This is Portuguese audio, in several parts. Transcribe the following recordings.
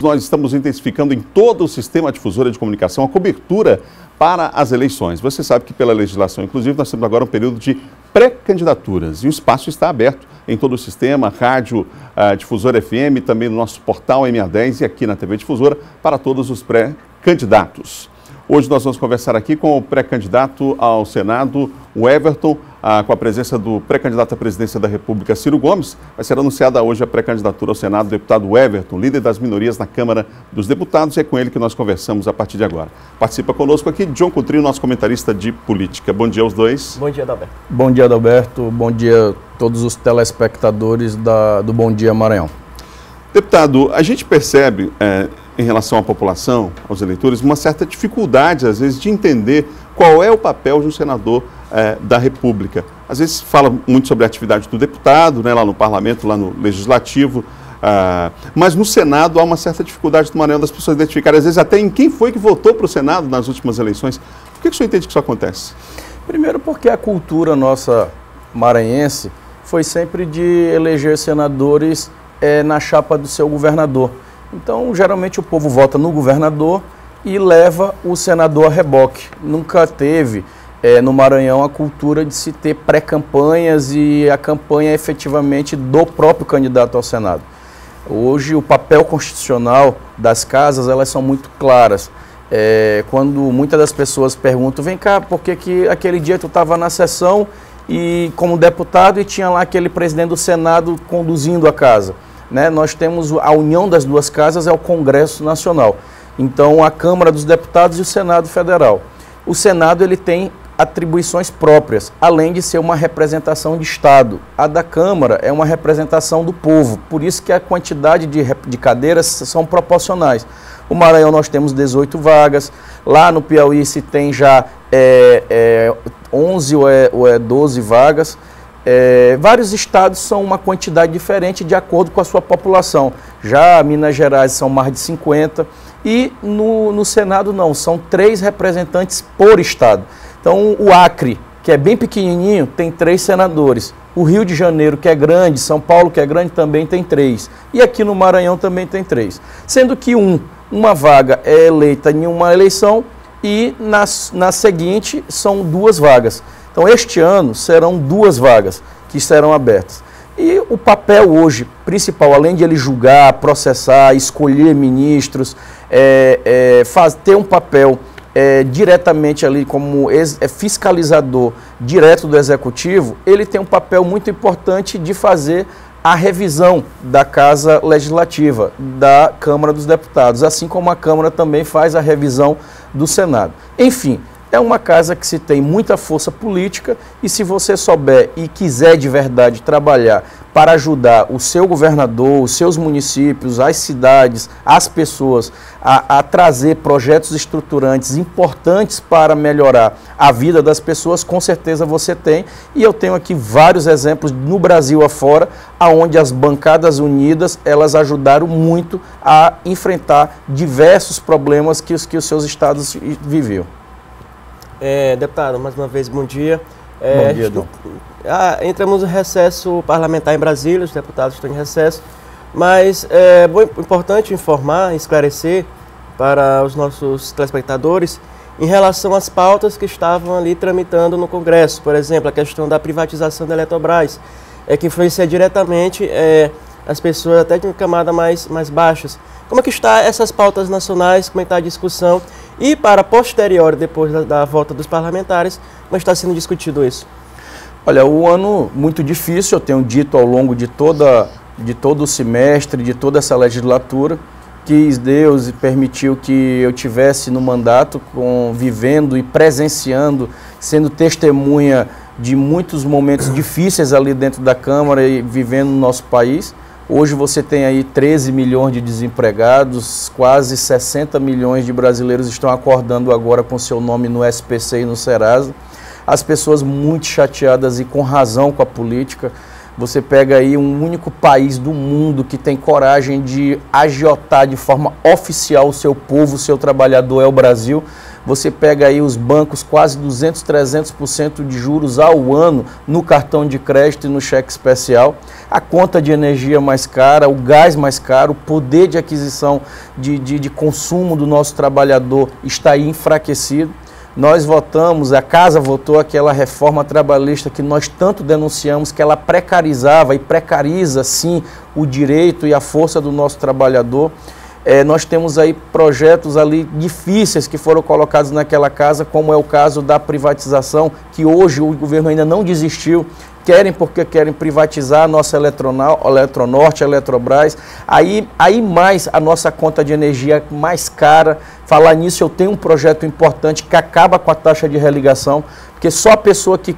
nós estamos intensificando em todo o sistema difusora de comunicação a cobertura para as eleições. Você sabe que pela legislação, inclusive, nós temos agora um período de pré-candidaturas e o espaço está aberto em todo o sistema, rádio Difusora FM, também no nosso portal MA10 e aqui na TV Difusora para todos os pré-candidatos. Hoje nós vamos conversar aqui com o pré-candidato ao Senado, o Everton, com a presença do pré-candidato à presidência da República, Ciro Gomes. Vai ser anunciada hoje a pré-candidatura ao Senado do deputado Everton, líder das minorias na Câmara dos Deputados, e é com ele que nós conversamos a partir de agora. Participa conosco aqui John Coutrinho, nosso comentarista de política. Bom dia aos dois. Bom dia, Adalberto. Bom dia, Adalberto. Bom dia a todos os telespectadores do Bom Dia Maranhão. Deputado, a gente percebe, em relação à população, aos eleitores, uma certa dificuldade, às vezes, de entender qual é o papel de um senador da República. Às vezes fala muito sobre a atividade do deputado, né, lá no Parlamento, lá no Legislativo, mas no Senado há uma certa dificuldade do Maranhão das pessoas identificarem, às vezes até em quem foi que votou para o Senado nas últimas eleições. Por que o senhor entende que isso acontece? Primeiro porque a cultura nossa maranhense foi sempre de eleger senadores na chapa do seu governador. Então, geralmente o povo vota no governador e leva o senador a reboque. Nunca teve no Maranhão a cultura de se ter pré-campanhas e a campanha efetivamente do próprio candidato ao Senado. Hoje o papel constitucional das casas, elas são muito claras. Quando muitas das pessoas perguntam, vem cá, por que aquele dia tu estava na sessão e como deputado e tinha lá aquele presidente do Senado conduzindo a casa? Né? Nós temos a união das duas casas, é o Congresso Nacional. Então, a Câmara dos Deputados e o Senado Federal. O Senado ele tem atribuições próprias, além de ser uma representação de Estado. A da Câmara é uma representação do povo, por isso que a quantidade de cadeiras são proporcionais. O Maranhão nós temos 18 vagas, lá no Piauí se tem já 11 ou 12 vagas. Vários estados são uma quantidade diferente de acordo com a sua população. Já Minas Gerais são mais de 50 e no Senado não, são 3 representantes por estado. Então o Acre, que é bem pequenininho, tem 3 senadores. O Rio de Janeiro, que é grande, São Paulo, que é grande, também tem 3. E aqui no Maranhão também tem 3. Sendo que uma vaga é eleita em uma eleição e na seguinte são 2 vagas. Então, este ano serão 2 vagas que serão abertas. E o papel hoje principal, além de ele julgar, processar, escolher ministros, ter um papel diretamente ali como fiscalizador direto do Executivo, ele tem um papel muito importante de fazer a revisão da Casa Legislativa, da Câmara dos Deputados, assim como a Câmara também faz a revisão do Senado. Enfim, é uma casa que se tem muita força política e se você souber e quiser de verdade trabalhar para ajudar o seu governador, os seus municípios, as cidades, as pessoas a trazer projetos estruturantes importantes para melhorar a vida das pessoas, com certeza você tem. E eu tenho aqui vários exemplos no Brasil afora, onde as bancadas unidas, elas ajudaram muito a enfrentar diversos problemas que os seus estados viviam. Deputado, mais uma vez, bom dia. Bom dia, Dom. Entramos no recesso parlamentar em Brasília, os deputados estão em recesso, mas é importante informar, esclarecer para os nossos telespectadores em relação às pautas que estavam ali tramitando no Congresso. Por exemplo, a questão da privatização da Eletrobras, que influencia diretamente as pessoas até de camada mais baixas. Como é que está essas pautas nacionais, como está a discussão e para posterior, depois da volta dos parlamentares, como está sendo discutido isso? Olha, um ano muito difícil, eu tenho dito ao longo de todo o semestre, de toda essa legislatura, quis Deus e permitiu que eu tivesse no mandato, vivendo e presenciando, sendo testemunha de muitos momentos difíceis ali dentro da Câmara e vivendo no nosso país. Hoje você tem aí 13 milhões de desempregados, quase 60 milhões de brasileiros estão acordando agora com seu nome no SPC e no Serasa. As pessoas muito chateadas e com razão com a política. Você pega aí um único país do mundo que tem coragem de agiotar de forma oficial o seu povo, o seu trabalhador, é o Brasil. Você pega aí os bancos quase 200, 300% de juros ao ano no cartão de crédito e no cheque especial, a conta de energia mais cara, o gás mais caro, o poder de aquisição de consumo do nosso trabalhador está aí enfraquecido. Nós votamos, a Casa votou aquela reforma trabalhista que nós tanto denunciamos, que ela precarizava e precariza, sim, o direito e a força do nosso trabalhador. Nós temos aí projetos ali difíceis que foram colocados naquela casa, como é o caso da privatização, que hoje o governo ainda não desistiu. Querem porque querem privatizar a nossa Eletronorte, a Eletrobras, aí mais a nossa conta de energia mais cara. Falar nisso, eu tenho um projeto importante que acaba com a taxa de religação, porque só a pessoa que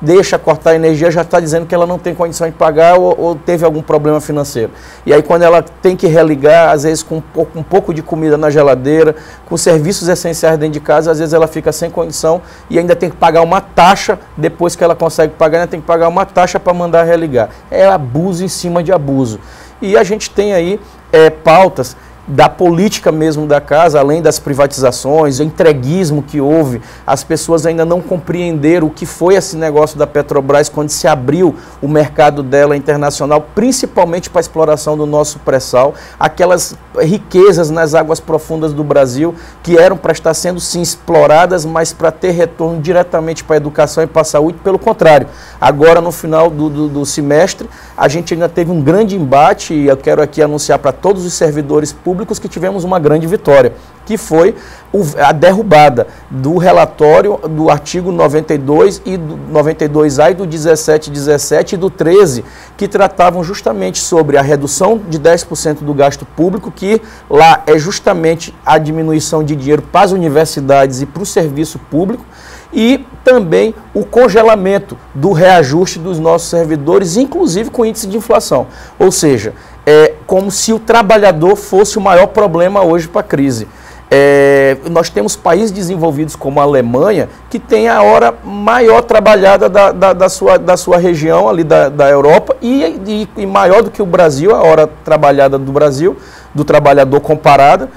deixa cortar a energia já está dizendo que ela não tem condição de pagar ou teve algum problema financeiro. E aí quando ela tem que religar, às vezes com um pouco de comida na geladeira, com serviços essenciais dentro de casa, às vezes ela fica sem condição e ainda tem que pagar uma taxa, depois que ela consegue pagar, ainda tem que pagar uma taxa para mandar religar. É abuso em cima de abuso. E a gente tem aí pautas da política mesmo da casa, além das privatizações, o entreguismo que houve, as pessoas ainda não compreenderam o que foi esse negócio da Petrobras quando se abriu o mercado dela internacional, principalmente para a exploração do nosso pré-sal, aquelas riquezas nas águas profundas do Brasil que eram para estar sendo sim exploradas, mas para ter retorno diretamente para a educação e para a saúde, pelo contrário. Agora no final do semestre, a gente ainda teve um grande embate e eu quero aqui anunciar para todos os servidores públicos que tivemos uma grande vitória, que foi a derrubada do relatório do artigo 92 e do 92A e do 1717 e do 13, que tratavam justamente sobre a redução de 10% do gasto público, que lá é justamente a diminuição de dinheiro para as universidades e para o serviço público, e também o congelamento do reajuste dos nossos servidores, inclusive com índice de inflação. Ou seja, é como se o trabalhador fosse o maior problema hoje para a crise. Nós temos países desenvolvidos como a Alemanha, que tem a hora maior trabalhada da sua região, ali da Europa, e maior do que o Brasil, a hora trabalhada do Brasil, do trabalhador comparada.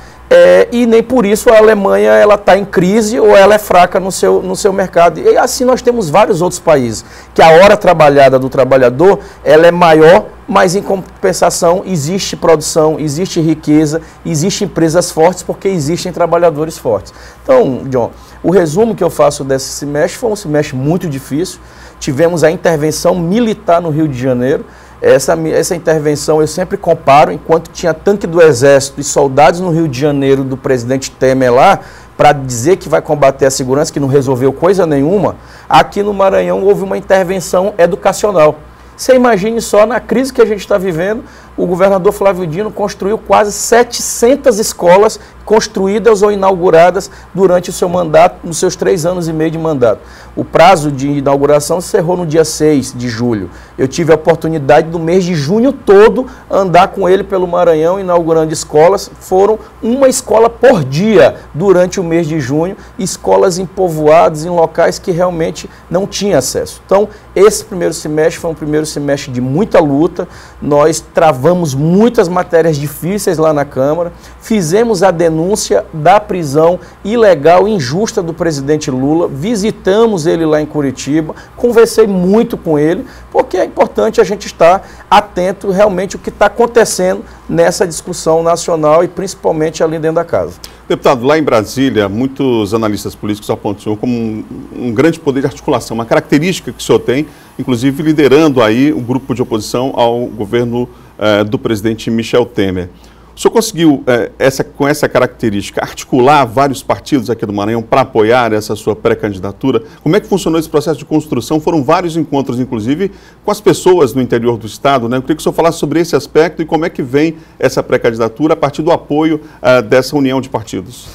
E nem por isso a Alemanha está em crise ou ela é fraca no seu mercado. E assim nós temos vários outros países, que a hora trabalhada do trabalhador ela é maior, mas em compensação existe produção, existe riqueza, existem empresas fortes porque existem trabalhadores fortes. Então, John, o resumo que eu faço desse semestre foi um semestre muito difícil. Tivemos a intervenção militar no Rio de Janeiro. Essa intervenção eu sempre comparo, enquanto tinha tanque do Exército e soldados no Rio de Janeiro do presidente Temer lá, para dizer que vai combater a segurança, que não resolveu coisa nenhuma, aqui no Maranhão houve uma intervenção educacional. Você imagine só, na crise que a gente está vivendo, o governador Flávio Dino construiu quase 700 escolas construídas ou inauguradas durante o seu mandato, nos seus 3 anos e meio de mandato. O prazo de inauguração encerrou no dia 6 de julho. Eu tive a oportunidade do mês de junho todo andar com ele pelo Maranhão, inaugurando escolas. Foram uma escola por dia durante o mês de junho, escolas em povoados, em locais que realmente não tinham acesso. Então, esse primeiro semestre foi um primeiro semestre de muita luta. Nós travamos muitas matérias difíceis lá na Câmara, fizemos a denúncia da prisão ilegal e injusta do presidente Lula, visitamos ele lá em Curitiba, conversei muito com ele, porque é importante a gente estar atento realmente ao que está acontecendo nessa discussão nacional e principalmente ali dentro da casa. Deputado, lá em Brasília, muitos analistas políticos apontam o senhor como um grande poder de articulação, uma característica que o senhor tem, inclusive liderando aí um grupo de oposição ao governo do presidente Michel Temer. O senhor conseguiu, com essa característica, articular vários partidos aqui do Maranhão para apoiar essa sua pré-candidatura? Como é que funcionou esse processo de construção? Foram vários encontros, inclusive, com as pessoas no interior do Estado, né? Eu queria que o senhor falasse sobre esse aspecto e como é que vem essa pré-candidatura a partir do apoio dessa união de partidos.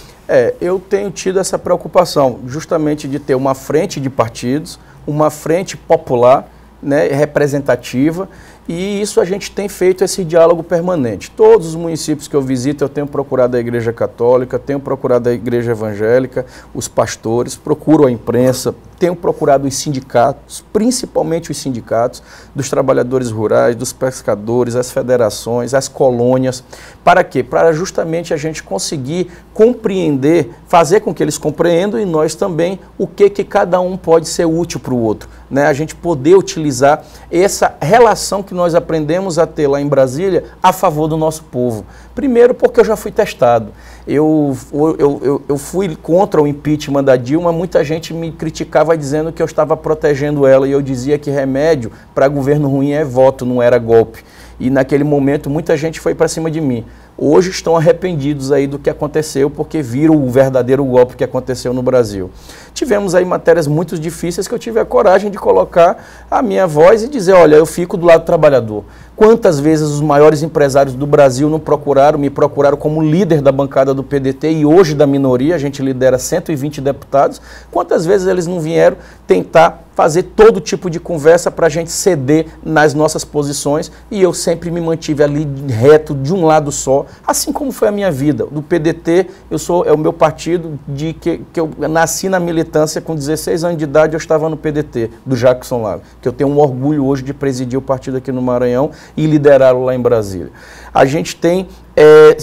Eu tenho tido essa preocupação, justamente de ter uma frente de partidos, uma frente popular, né, representativa, e isso a gente tem feito esse diálogo permanente. Todos os municípios que eu visito, eu tenho procurado a Igreja Católica, tenho procurado a Igreja Evangélica, os pastores, procuro a imprensa, tenho procurado os sindicatos, principalmente os sindicatos dos trabalhadores rurais, dos pescadores, as federações, as colônias. Para quê? Para justamente a gente conseguir compreender, fazer com que eles compreendam e nós também o que cada um pode ser útil para o outro. Né? A gente poder utilizar essa relação que nós aprendemos a ter lá em Brasília a favor do nosso povo. Primeiro porque eu já fui testado. Eu fui contra o impeachment da Dilma, muita gente me criticava dizendo que eu estava protegendo ela e eu dizia que remédio para governo ruim é voto, não era golpe. E naquele momento muita gente foi para cima de mim. Hoje estão arrependidos aí do que aconteceu, porque viram o verdadeiro golpe que aconteceu no Brasil. Tivemos aí matérias muito difíceis que eu tive a coragem de colocar a minha voz e dizer, olha, eu fico do lado do trabalhador. Quantas vezes os maiores empresários do Brasil me procuraram como líder da bancada do PDT e hoje da minoria, a gente lidera 120 deputados, quantas vezes eles não vieram tentar fazer todo tipo de conversa para a gente ceder nas nossas posições e eu sempre me mantive ali reto de um lado só, assim como foi a minha vida. Do PDT, é o meu partido que eu nasci na militância com 16 anos de idade, eu estava no PDT, do Jackson Lago, que eu tenho um orgulho hoje de presidir o partido aqui no Maranhão e liderá-lo lá em Brasília. A gente tem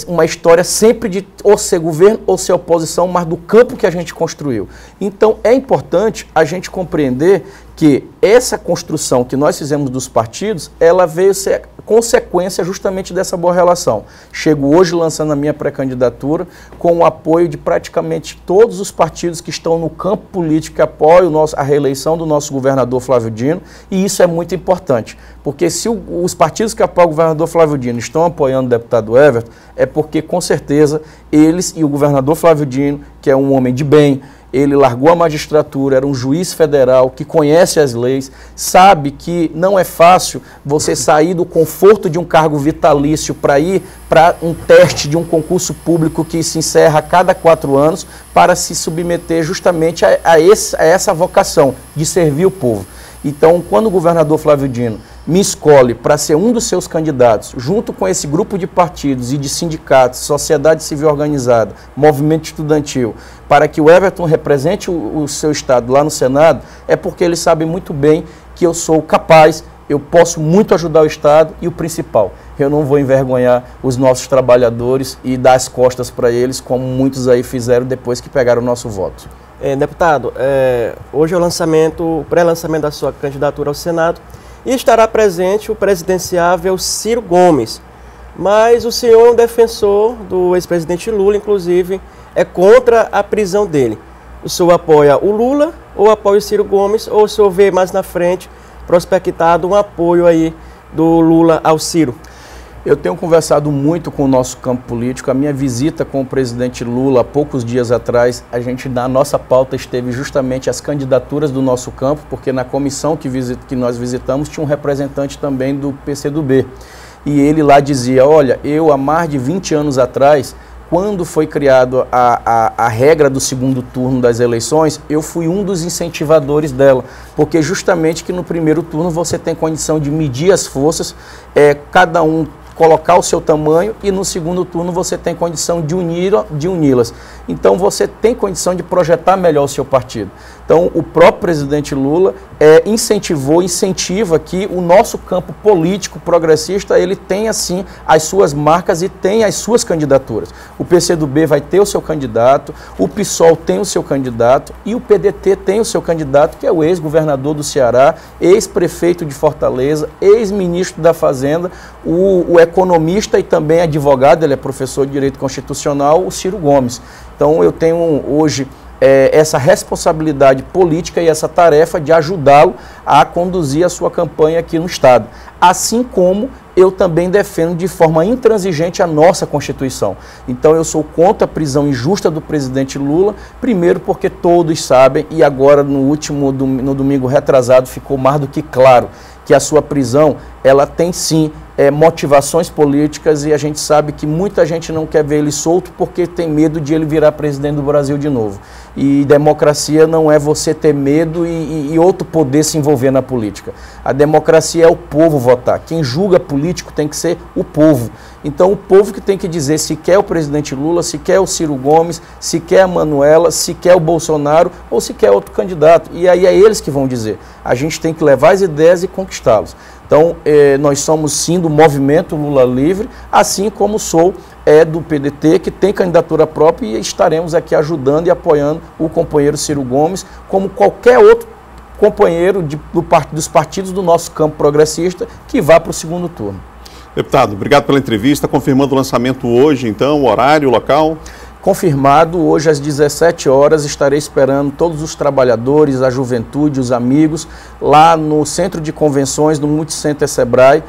uma história sempre de ou ser governo ou ser oposição, mas do campo que a gente construiu. Então é importante a gente compreender que essa construção que nós fizemos dos partidos, ela veio ser consequência justamente dessa boa relação. Chego hoje lançando a minha pré-candidatura com o apoio de praticamente todos os partidos que estão no campo político que apoiam a reeleição do nosso governador Flávio Dino, e isso é muito importante, porque se os partidos que apoiam o governador Flávio Dino estão apoiando o deputado Everton, é porque com certeza eles e o governador Flávio Dino, que é um homem de bem, ele largou a magistratura, era um juiz federal que conhece as leis, sabe que não é fácil você sair do conforto de um cargo vitalício para ir para um teste de um concurso público que se encerra a cada 4 anos para se submeter justamente a essa vocação de servir o povo. Então, quando o governador Flávio Dino me escolhe para ser um dos seus candidatos, junto com esse grupo de partidos e de sindicatos, sociedade civil organizada, movimento estudantil, para que o Everton represente o seu estado lá no Senado, é porque ele sabe muito bem que eu sou capaz, eu posso muito ajudar o estado e o principal, eu não vou envergonhar os nossos trabalhadores e dar as costas para eles, como muitos aí fizeram depois que pegaram o nosso voto. Deputado, hoje é o pré-lançamento da sua candidatura ao Senado e estará presente o presidenciável Ciro Gomes. Mas o senhor é um defensor do ex-presidente Lula, inclusive é contra a prisão dele. O senhor apoia o Lula ou apoia o Ciro Gomes, ou o senhor vê mais na frente prospectado um apoio aí do Lula ao Ciro? Eu tenho conversado muito com o nosso campo político. A minha visita com o presidente Lula, há poucos dias atrás, na nossa pauta esteve justamente as candidaturas do nosso campo, porque na comissão que nós visitamos tinha um representante também do PCdoB. E ele lá dizia, olha, eu há mais de 20 anos atrás, quando foi criado a regra do segundo turno das eleições, eu fui um dos incentivadores dela, porque justamente que no primeiro turno você tem condição de medir as forças, cada um colocar o seu tamanho, e no segundo turno você tem condição de uni-las. Então você tem condição de projetar melhor o seu partido. Então o próprio presidente Lula incentiva que o nosso campo político progressista ele tenha assim as suas marcas e tenha as suas candidaturas. O PCdoB vai ter o seu candidato, o PSOL tem o seu candidato e o PDT tem o seu candidato, que é o ex-governador do Ceará, ex-prefeito de Fortaleza, ex-ministro da Fazenda, o economista e também advogado, ele é professor de Direito Constitucional, o Ciro Gomes. Então eu tenho hoje essa responsabilidade política e essa tarefa de ajudá-lo a conduzir a sua campanha aqui no Estado. Assim como eu também defendo de forma intransigente a nossa Constituição. Então eu sou contra a prisão injusta do presidente Lula, primeiro porque todos sabem, e agora no domingo retrasado ficou mais do que claro, que a sua prisão, ela tem sim motivações políticas, e a gente sabe que muita gente não quer ver ele solto porque tem medo de ele virar presidente do Brasil de novo. E democracia não é você ter medo e outro poder se envolver na política. A democracia é o povo votar. Quem julga político tem que ser o povo. Então, o povo que tem que dizer se quer o presidente Lula, se quer o Ciro Gomes, se quer a Manuela, se quer o Bolsonaro ou se quer outro candidato. E aí é eles que vão dizer. A gente tem que levar as ideias e conquistá-los. Então, nós somos sim do movimento Lula Livre, assim como sou do PDT, que tem candidatura própria, e estaremos aqui ajudando e apoiando o companheiro Ciro Gomes, como qualquer outro companheiro dos partidos do nosso campo progressista que vá para o segundo turno. Deputado, obrigado pela entrevista. Confirmando o lançamento hoje, então, o horário, o local? Confirmado, hoje às 17 horas estarei esperando todos os trabalhadores, a juventude, os amigos, lá no Centro de Convenções do Multicenter Sebrae,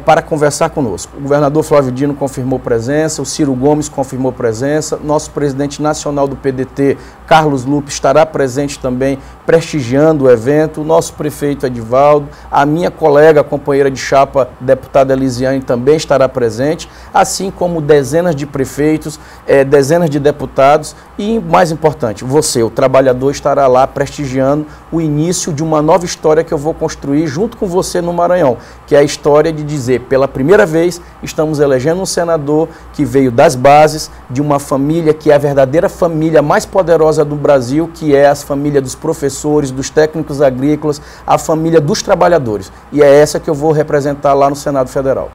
para conversar conosco. O governador Flávio Dino confirmou presença, o Ciro Gomes confirmou presença, nosso presidente nacional do PDT, Carlos Lupe, estará presente também, prestigiando o evento, o nosso prefeito Edivaldo, a minha colega, companheira de chapa, deputada Elisiane, também estará presente, assim como dezenas de prefeitos, dezenas de deputados e, mais importante, você, o trabalhador, estará lá prestigiando o início de uma nova história que eu vou construir junto com você no Maranhão, que é a história de dizer, pela primeira vez, estamos elegendo um senador que veio das bases, de uma família que é a verdadeira família mais poderosa do Brasil, que é a família dos professores, dos técnicos agrícolas, a família dos trabalhadores. E é essa que eu vou representar lá no Senado Federal.